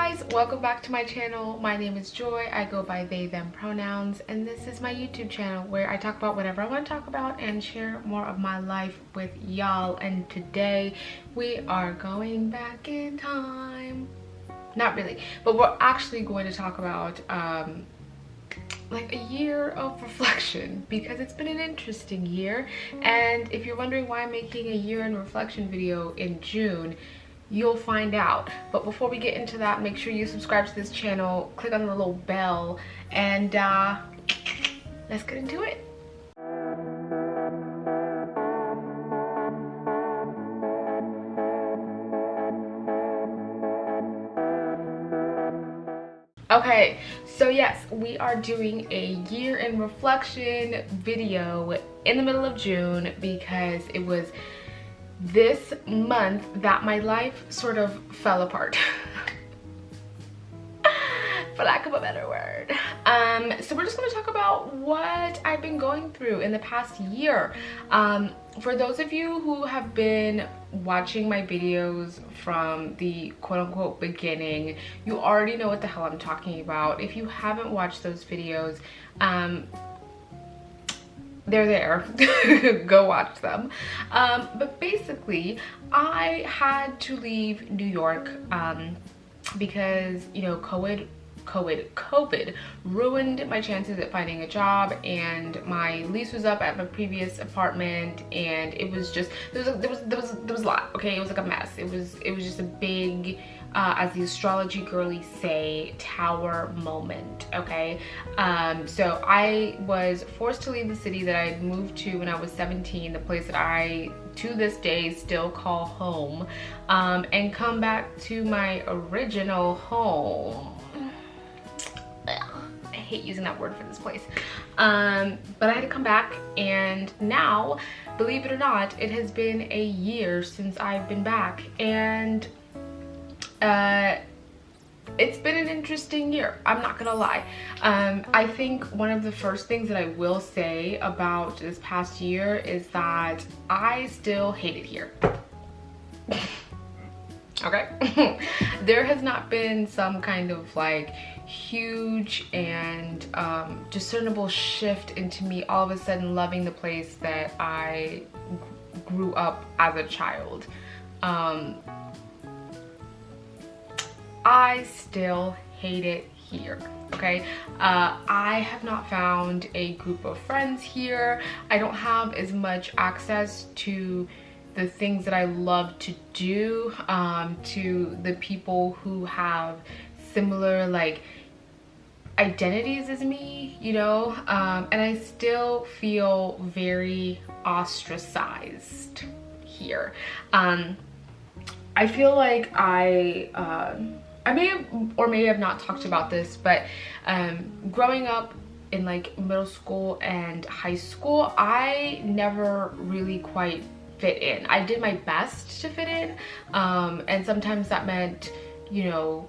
guys, welcome back to my channel. My name is Joy. I go by they them pronouns, and this is my YouTube channel where I talk about whatever I want to talk about and share more of my life with y'all. And today we are going back in time. Not really, but we're actually going to talk about like a year of reflection, because it's been an interesting year. And if you're wondering why I'm making a year in reflection video in June, you'll find out. But before we get into that, make sure you subscribe to this channel, click on the little bell, and let's get into it. Okay, so yes, we are doing a year in reflection video in the middle of June, because it was this month that my life sort of fell apart. For lack of a better word. So we're just going to talk about what I've been going through in the past year. For those of you who have been watching my videos from the quote-unquote beginning, you already know what the hell I'm talking about. If you haven't watched those videos, they're there. Go watch them. But basically, I had to leave New York because, you know, COVID ruined my chances at finding a job, and my lease was up at my previous apartment, and it was just there was a lot. Okay, it was like a mess. It was just a big, as the astrology girlies say, tower moment. Okay, so I was forced to leave the city that I moved to when I was 17, the place that I to this day still call home, and come back to my original home. I hate using that word for this place, but I had to come back, and now, believe it or not, it has been a year since I've been back, and it's been an interesting year. I'm not gonna lie. I think one of the first things that I will say about this past year is that I still hate it here. Okay. There has not been some kind of like huge and discernible shift into me all of a sudden loving the place that I grew up as a child. I still hate it here. Okay, I have not found a group of friends here. I don't have as much access to the things that I love to do, to the people who have similar like identities as me, you know, and I still feel very ostracized here. I feel like I may have or may have not talked about this, but growing up in like middle school and high school, I never really quite fit in. I did my best to fit in, and sometimes that meant, you know,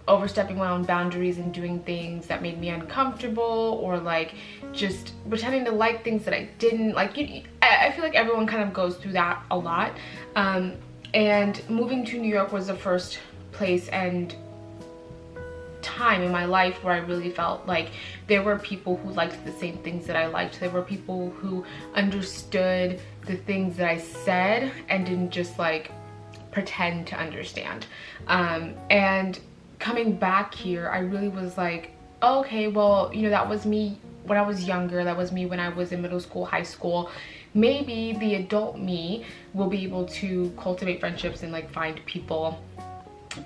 overstepping my own boundaries and doing things that made me uncomfortable, or like just pretending to like things that I didn't like. I feel like everyone kind of goes through that a lot, and moving to New York was the first place and time in my life where I really felt like there were people who liked the same things that I liked. There were people who understood the things that I said and didn't just like pretend to understand. And coming back here, I really was like, oh, okay, well, you know, that was me when I was younger. That was me when I was in middle school, high school. Maybe the adult me will be able to cultivate friendships and like find people.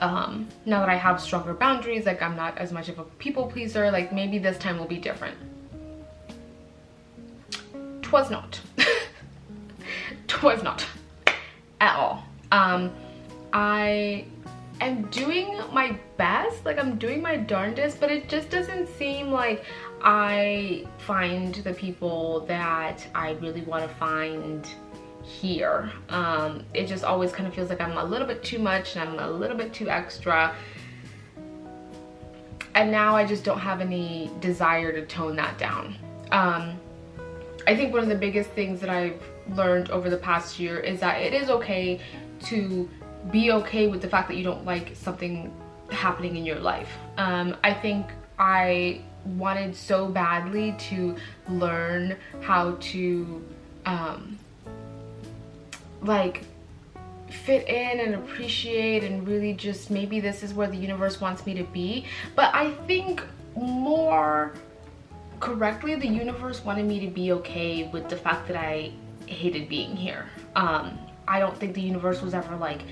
Now that I have stronger boundaries, like I'm not as much of a people pleaser, like maybe this time will be different. 'Twas not. 'Twas not at all. I am doing my best, like I'm doing my darndest, but it just doesn't seem like I find the people that I really want to find here. It just always kind of feels like I'm a little bit too much and I'm a little bit too extra, and now I just don't have any desire to tone that down. I think one of the biggest things that I've learned over the past year is that it is okay to be okay with the fact that you don't like something happening in your life. I think I wanted so badly to learn how to like fit in and appreciate, and really just maybe this is where the universe wants me to be. But I think more correctly, the universe wanted me to be okay with the fact that I hated being here. I don't think the universe was ever like,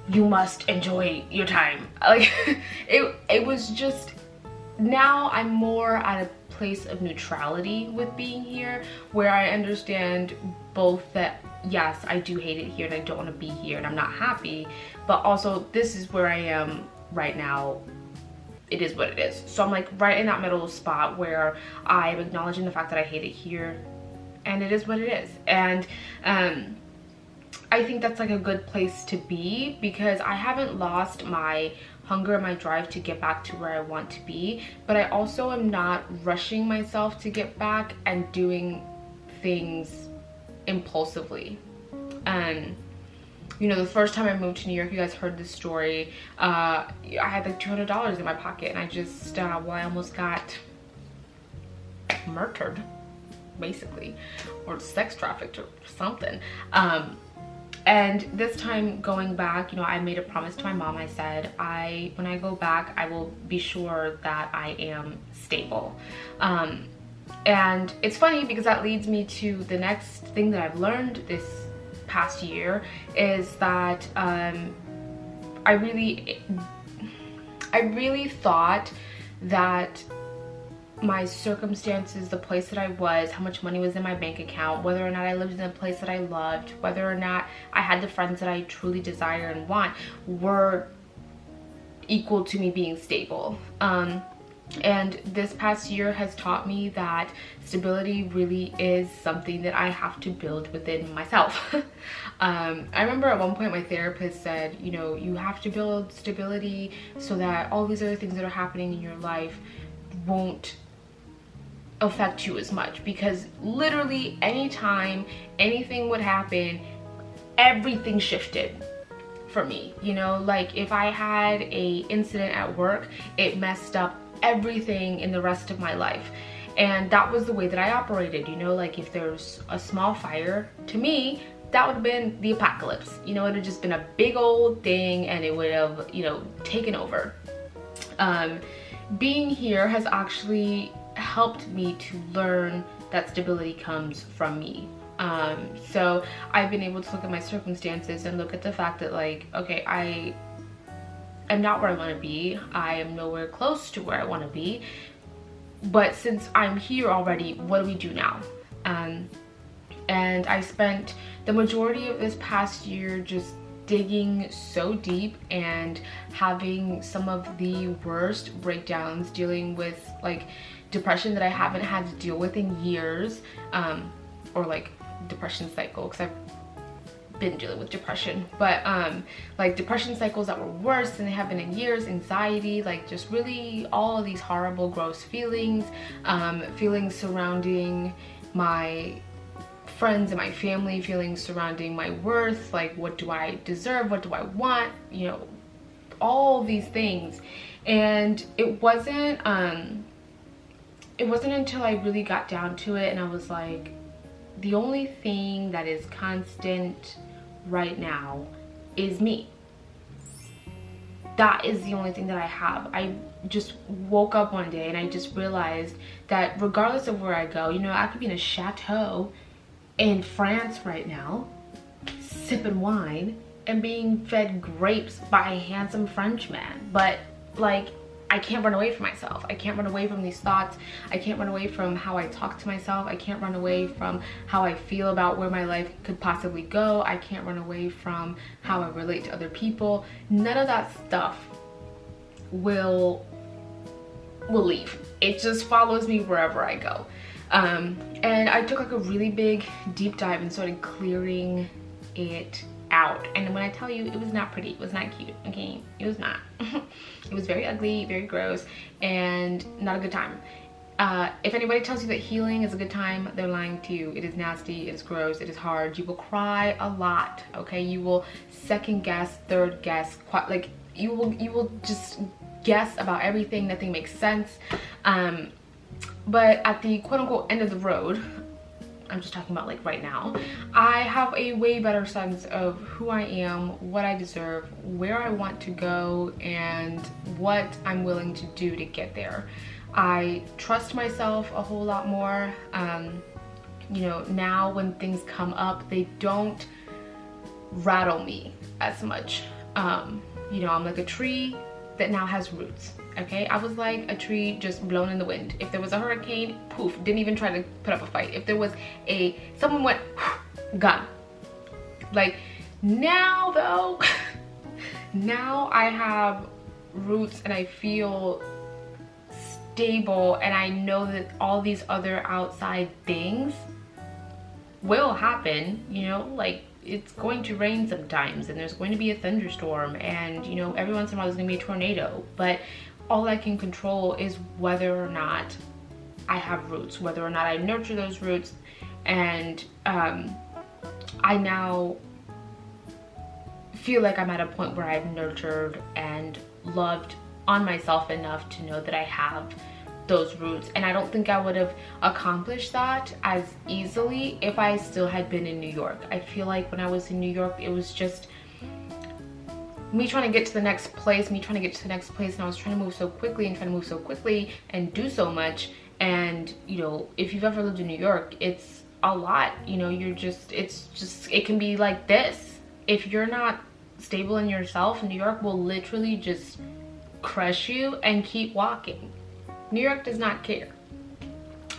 you must enjoy your time. Like it was just, now I'm more at a place of neutrality with being here, where I understand both that yes, I do hate it here and I don't want to be here and I'm not happy, but also this is where I am right now. It is what it is. So I'm like right in that middle spot where I am acknowledging the fact that I hate it here, and it is what it is. And I think that's like a good place to be, because I haven't lost my hunger and my drive to get back to where I want to be, but I also am not rushing myself to get back and doing things impulsively. You know, the first time I moved to New York, you guys heard this story, I had like $200 in my pocket, and I just well, I almost got murdered basically, or sex trafficked or something. And this time going back, you know, I made a promise to my mom. I said, when I go back, I will be sure that I am stable. And it's funny because that leads me to the next thing that I've learned this past year, is that I really thought that my circumstances, the place that I was, how much money was in my bank account, whether or not I lived in a place that I loved, whether or not I had the friends that I truly desire and want, were equal to me being stable. And this past year has taught me that stability really is something that I have to build within myself. I remember at one point my therapist said, you know, you have to build stability so that all these other things that are happening in your life won't affect you as much, because literally anytime anything would happen, everything shifted for me. You know, like if I had a incident at work, it messed up everything in the rest of my life. And that was the way that I operated. You know, like if there's a small fire, to me that would have been the apocalypse. You know, it would have just been a big old thing and it would have, you know, taken over. Being here has actually helped me to learn that stability comes from me. So I've been able to look at my circumstances and look at the fact that, like, okay, I am not where I want to be. I am nowhere close to where I want to be. But since I'm here already, what do we do now? And I spent the majority of this past year just digging so deep and having some of the worst breakdowns, dealing with like depression that I haven't had to deal with in years, or like depression cycle, because I've been dealing with depression, but like depression cycles that were worse than they have been in years, anxiety, like just really all of these horrible, gross feelings, feelings surrounding my friends and my family, feelings surrounding my worth, like what do I deserve, what do I want, you know, all these things. And it wasn't until I really got down to it and I was like, the only thing that is constant right now is me. That is the only thing that I have. I just woke up one day and I just realized that regardless of where I go, you know, I could be in a chateau in France right now, sipping wine and being fed grapes by a handsome French man, but like, I can't run away from myself. I can't run away from these thoughts. I can't run away from how I talk to myself. I can't run away from how I feel about where my life could possibly go. I can't run away from how I relate to other people. None of that stuff will leave. It just follows me wherever I go. And I took like a really big deep dive and started clearing it out. And when I tell you, it was not pretty, it was not cute, okay? It was not. It was very ugly, very gross, and not a good time. If anybody tells you that healing is a good time, they're lying to you. It is nasty, it is gross, it is hard. You will cry a lot, okay? You will second guess, third guess, like you will just guess about everything. Nothing makes sense. But at the quote-unquote end of the road, I'm just talking about like right now, I have a way better sense of who I am, what I deserve, where I want to go, and what I'm willing to do to get there. I trust myself a whole lot more. You know, now when things come up, they don't rattle me as much. You know, I'm like a tree that now has roots. Okay, I was like a tree just blown in the wind. If there was a hurricane, poof, didn't even try to put up a fight. If there was someone went, gone. Like now though, now I have roots and I feel stable, and I know that all these other outside things will happen, you know, like it's going to rain sometimes, and there's going to be a thunderstorm, and you know, every once in a while there's gonna be a tornado, but all I can control is whether or not I have roots, whether or not I nurture those roots. And I now feel like I'm at a point where I've nurtured and loved on myself enough to know that I have those roots. And I don't think I would have accomplished that as easily if I still had been in New York. I feel like when I was in New York, it was just me trying to get to the next place, and I was trying to move so quickly and do so much. And you know, if you've ever lived in New York, it's a lot. You know, it can be like this. If you're not stable in yourself, New York will literally just crush you and keep walking. New York does not care.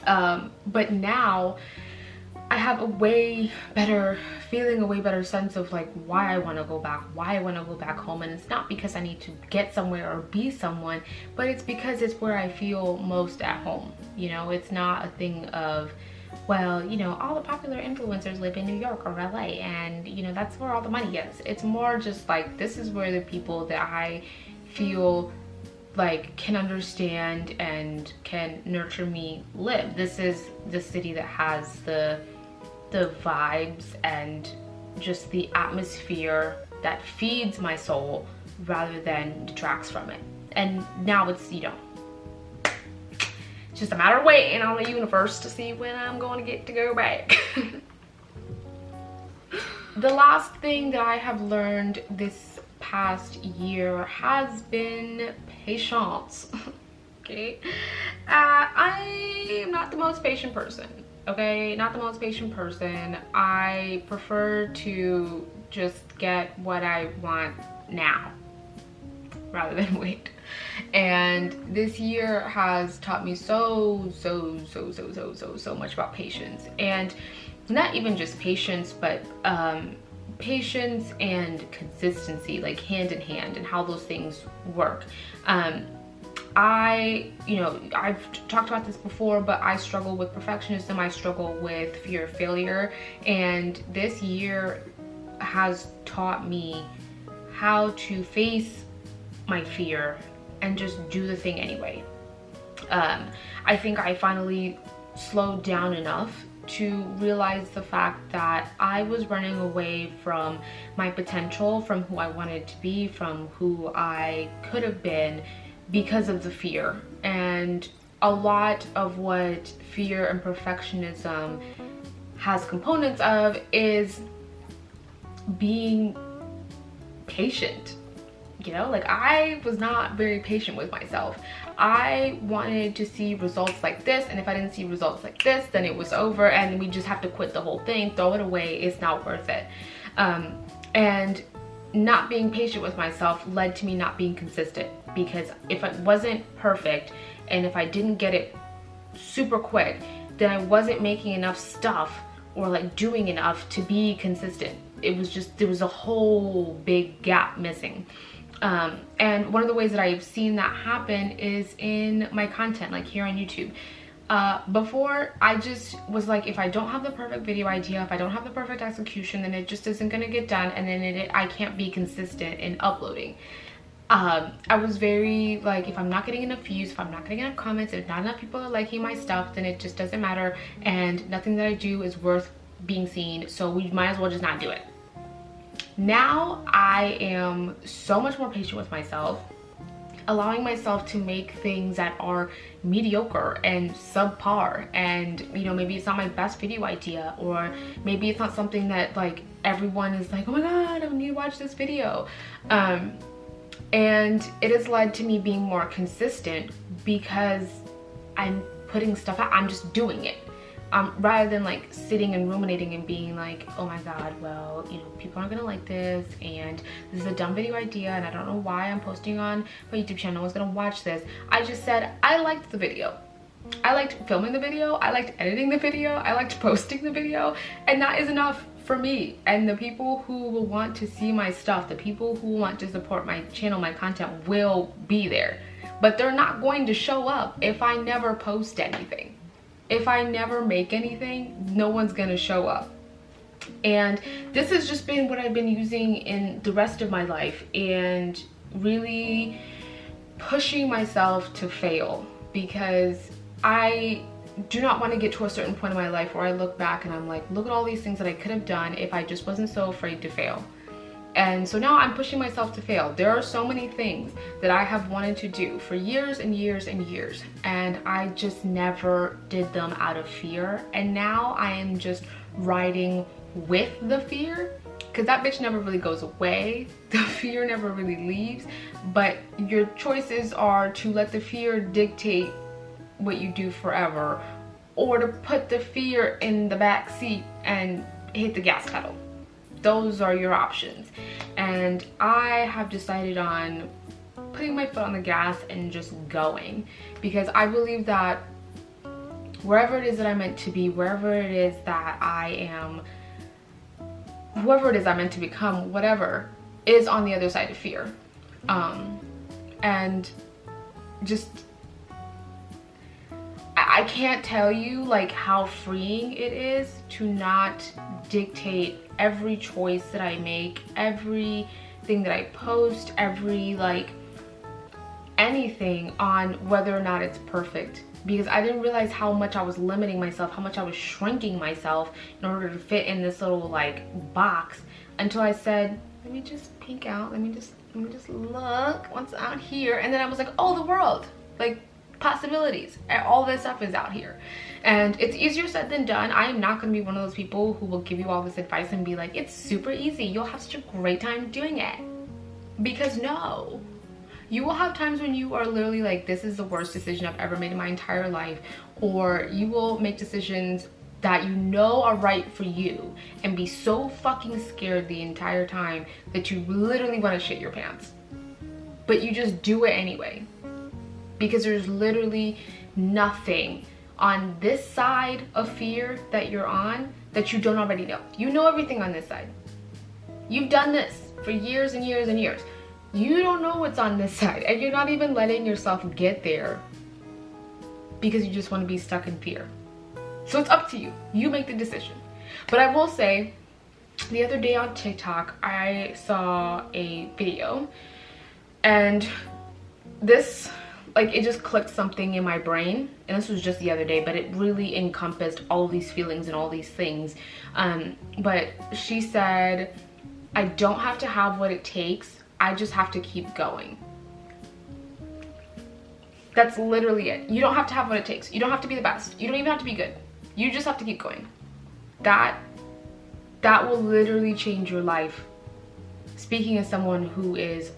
But now I have a way better feeling, a way better sense of like why I want to go back, why I want to go back home. And it's not because I need to get somewhere or be someone, but it's because it's where I feel most at home. You know, it's not a thing of, well, you know, all the popular influencers live in New York or LA, and you know, that's where all the money is. It's more just like, this is where the people that I feel like can understand and can nurture me live. This is the city that has the vibes and just the atmosphere that feeds my soul rather than detracts from it. And now it's, you know, it's just a matter of waiting on the universe to see when I'm going to get to go back. The last thing that I have learned this past year has been patience. Okay, I am not the most patient person. Okay, not the most patient person. I prefer to just get what I want now rather than wait. And this year has taught me so much about patience. And not even just patience, but patience and consistency, like hand in hand, and how those things work. You know, I've talked about this before, but I struggle with perfectionism. I struggle with fear of failure. And this year has taught me how to face my fear and just do the thing anyway. I think I finally slowed down enough to realize the fact that I was running away from my potential, from who I wanted to be, from who I could have been, because of the fear. And a lot of what fear and perfectionism has components of is being patient. You know, like I was not very patient with myself. I wanted to see results like this, and if I didn't see results like this, then it was over and we just have to quit the whole thing, throw it away, it's not worth it. And not being patient with myself led to me not being consistent, because if it wasn't perfect and if I didn't get it super quick, then I wasn't making enough stuff or like doing enough to be consistent. It was just, there was a whole big gap missing. And one of the ways that I've seen that happen is in my content, like here on YouTube. Before, I just was like, if I don't have the perfect video idea, if I don't have the perfect execution, then it just isn't gonna get done, and then I can't be consistent in uploading. I was very like, if I'm not getting enough views, if I'm not getting enough comments, if not enough people are liking my stuff, then it just doesn't matter, and nothing that I do is worth being seen, so we might as well just not do it. Now I am so much more patient with myself, allowing myself to make things that are mediocre and subpar, and you know, maybe it's not my best video idea, or maybe it's not something that like everyone is like, oh my god, I need to watch this video. And it has led to me being more consistent because I'm putting stuff out. I'm just doing it. Rather than like sitting and ruminating and being like, oh my god, well, you know, people aren't gonna like this, and this is a dumb video idea, and I don't know why I'm posting on my YouTube channel. No one's gonna watch this. I just said I liked the video. I liked filming the video. I liked editing the video. I liked posting the video, and that is enough for me. And the people who will want to see my stuff, the people who want to support my channel, my content, will be there. But they're not going to show up if I never post anything. If I never make anything, no one's gonna show up. And this has just been what I've been using in the rest of my life, and really pushing myself to fail, because I do not want to get to a certain point in my life where I look back and I'm like, look at all these things that I could have done if I just wasn't so afraid to fail. And so now I'm pushing myself to fail. There are so many things that I have wanted to do for years and years and years, and I just never did them out of fear. And now I am just riding with the fear, because that bitch never really goes away. The fear never really leaves. But your choices are to let the fear dictate what you do forever, or to put the fear in the back seat and hit the gas pedal. Those are your options. And I have decided on putting my foot on the gas and just going, because I believe that wherever it is that I'm meant to be, wherever it is that I am, whoever it is I'm meant to become, whatever is on the other side of fear. And just, I can't tell you like how freeing it is to not dictate every choice that I make, everything that I post, every like anything on whether or not it's perfect. Because I didn't realize how much I was limiting myself, how much I was shrinking myself in order to fit in this little like box, until I said, let me just peek out, let me just look what's out here. And then I was like, oh, the world, like possibilities, all this stuff is out here. And it's easier said than done. I am not going to be one of those people who will give you all this advice and be like, it's super easy, you'll have such a great time doing it. Because no, you will have times when you are literally like, this is the worst decision I've ever made in my entire life. Or you will make decisions that you know are right for you and be so fucking scared the entire time that you literally want to shit your pants. But you just do it anyway. Because there's literally nothing on this side of fear that you're on that you don't already know. You know everything on this side. You've done this for years and years and years. You don't know what's on this side, and you're not even letting yourself get there because you just want to be stuck in fear. So it's up to you. You make the decision. But I will say, the other day on TikTok, I saw a video, and this, like, it just clicked something in my brain. And this was just the other day, but it really encompassed all these feelings and all these things. But she said, I don't have to have what it takes, I just have to keep going. That's literally it. You don't have to have what it takes. You don't have to be the best. You don't even have to be good. You just have to keep going. That will literally change your life. Speaking as someone who is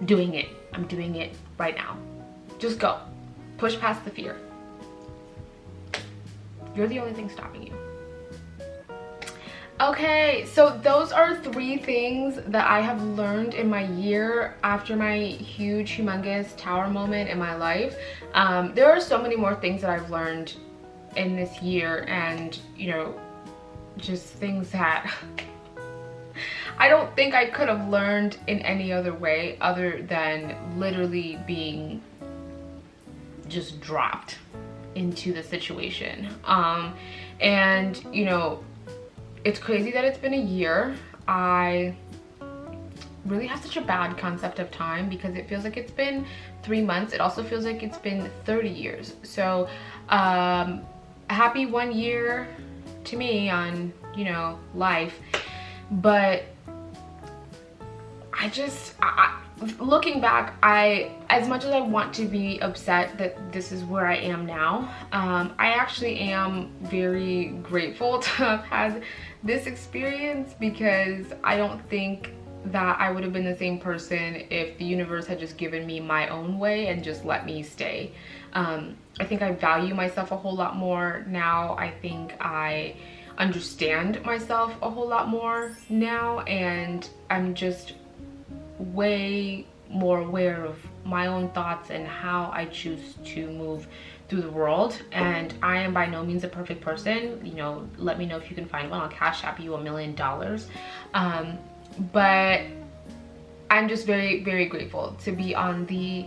doing it. I'm doing it right now. Just go. Push past the fear. You're the only thing stopping you. Okay, so those are 3 things that I have learned in my year after my huge, humongous tower moment in my life. There are so many more things that I've learned in this year, and you know, just things that I don't think I could have learned in any other way other than literally being just dropped into the situation. And you know, it's crazy that it's been a year. I really have such a bad concept of time because it feels like it's been 3 months. It also feels like it's been 30 years. So a happy 1 year to me on, you know, life. but looking back, as much as I want to be upset that this is where I am now, I actually am very grateful to have had this experience, because I don't think that I would have been the same person if the universe had just given me my own way and just let me stay. I think I value myself a whole lot more now. I think I understand myself a whole lot more now, and I'm just way more aware of my own thoughts and how I choose to move through the world. And I am by no means a perfect person. You know, let me know if you can find one. I'll cash app you $1 million. But I'm just very, very grateful to be on the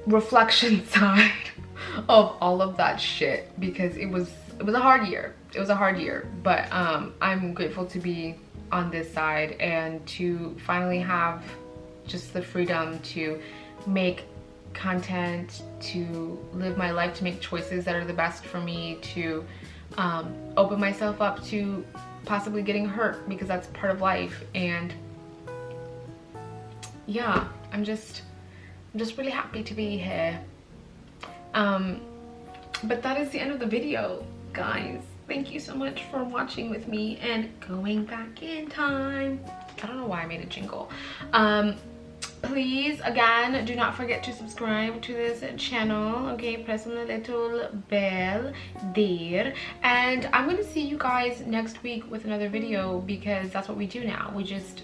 reflection side of all of that shit, because it was a hard year. It was a hard year, but I'm grateful to be on this side and to finally have just the freedom to make content, to live my life, to make choices that are the best for me, to open myself up to possibly getting hurt, because that's part of life. And yeah, I'm just really happy to be here. But that is the end of the video, guys. Thank you so much for watching with me and going back in time. I don't know why I made a jingle. Please, again, do not forget to subscribe to this channel. Okay, press on the little bell there. And I'm gonna see you guys next week with another video, because that's what we do now. We just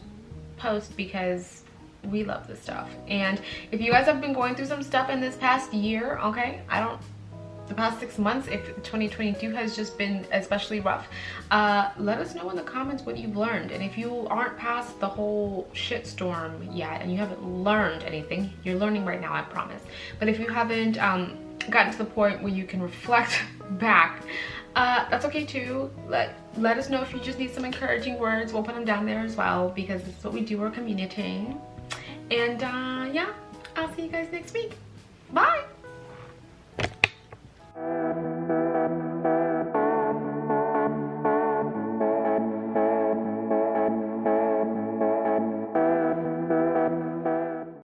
post because we love this stuff. And if you guys have been going through some stuff in this past year, okay, the past 6 months, if 2022 has just been especially rough, let us know in the comments what you've learned. And if you aren't past the whole shitstorm yet and you haven't learned anything, you're learning right now, I promise. But if you haven't gotten to the point where you can reflect back, that's okay too. Let us know if you just need some encouraging words. We'll put them down there as well, because this is what we do, we're communicating. And yeah, I'll see you guys next week. Bye.